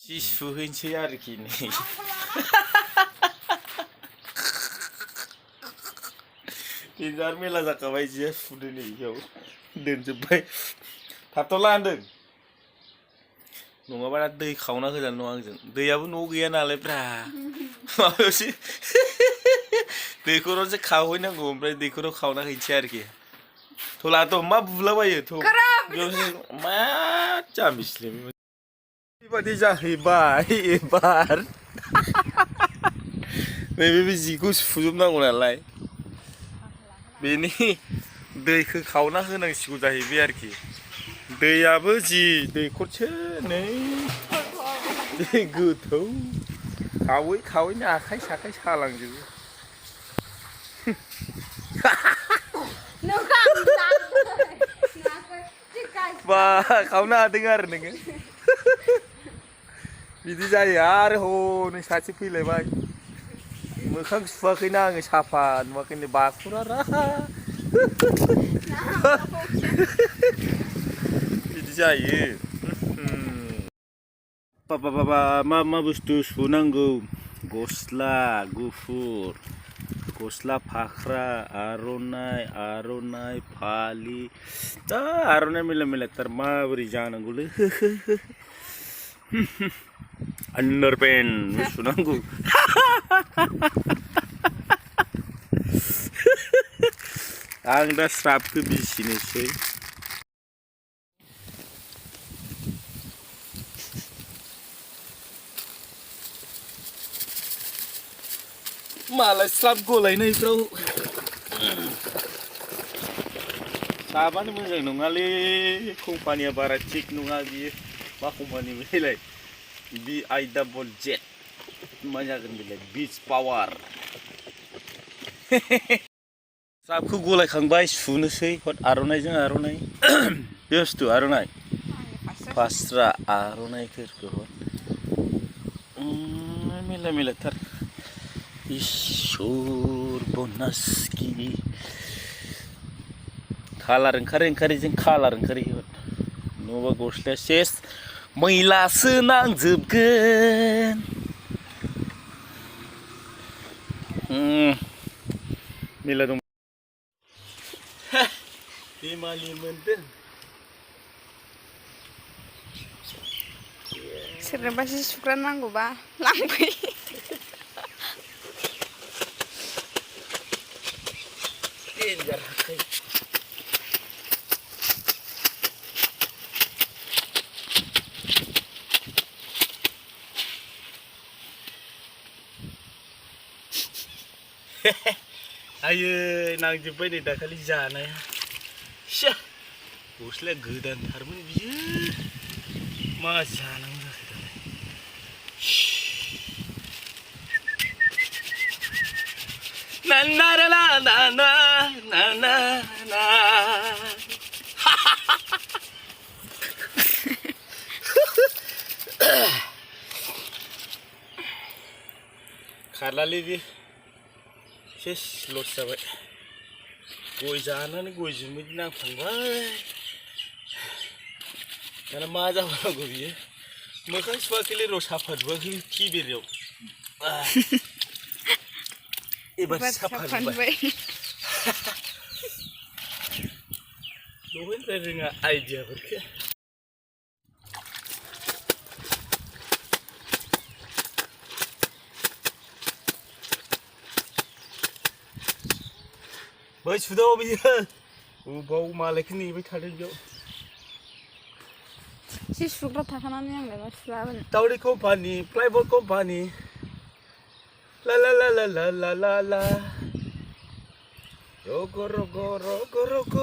सुहैनोसै आरोखि नै बिराद मेला जाखाबाय जिया सुदो नै बेयाव दोनजोब्बाय थाबथ'ला होनदों नङाबा दै खावना होजानो नङा आंजों दैयाबो न'आव गैया नालाय ब्रा माबायावसो दैखरावसो खावहैनांगौ ओमफ्राय दैखराव खावना हैनोसै आरोखि थलाथ' मा बुलाबायो थ' बेयावसो मा जाम्बिसलै बेबादि जाहैबाय एबार नैबे बे जिखौ सुजोबनांगौ नालाय बेनि दैखौ खावना होनांसिगौ जाहैबाय आरोखि दैयाबो जि दैखरसो नै दै गोथौ खावै खावैनो आखाइ साखाइ सालांजोबो बा खावनो हादों आरो नोङो बिदि जायो आरो हनै सासे फैलायबाय मोखां सुवाखैना आङो साफा नुवाखैनो बाखुरारा बिदि जायो बाबा मा बुस्थु सुनांगौ गस्ला गुफुर गस्ला फाख्रा आर'नाइ फालि दा आर'नाइ मेला मेलाथार माबोरै जानांगौलै आन्डारपेन्ट सुनांगौ आं दा स्राबखौ बिसिनोसै मालाय स्राब गलायनायफ्राव साबानो मोजां नङालै कम्पानिया बारा थिग नङा बियो मा कम्पानि बेलाय BIZZ मा जागोन बेलाय बिच पावार स्राबखौ गलायखांबाय सुनोसै आर'नाइजों आर'नाइ बे बुस्थु आर'नाइ फास्रा आर'नाइफोरखौ मेला मेलाथार इसोर बनासकी कालार ओंखारै जों कालार ओंखारै नङाबा गस्लाया सेस मैलासो नांजोबगोन मेला दं बेमालि मोनदों सोरनोबा जि सुग्रा नांगौबा लांफै डेन्जार हाखाय आयै नांजोब्बाय नै दाखालि जानाया गस्लाया गोदानथारमोन बियो मा जानांगौ जाखो दालाय ना ना ना ना ना ना ना ना खारलालै बे सेस लस जाबाय गय जानानै गयजों बिदि नांफ्लांबाय दाना मा जाबावनांगौ बियो मोखां सुवाखैलै र' साफा नुवाखै खि बेरियाव एबार साफा नुबाय दहायनिफ्राय रोङा आइडियाफोरखौ बै सुदाव बियो बबाव मालायखौ नेबाय थादों बेयाव जि सुग्रा थाखानानै आंलाय मा सुलाबानो दावदै कम्पानि प्लाइबर्ड कम्पानि ला ला ला ला ला ला ला ला रग' रग' रग' रग'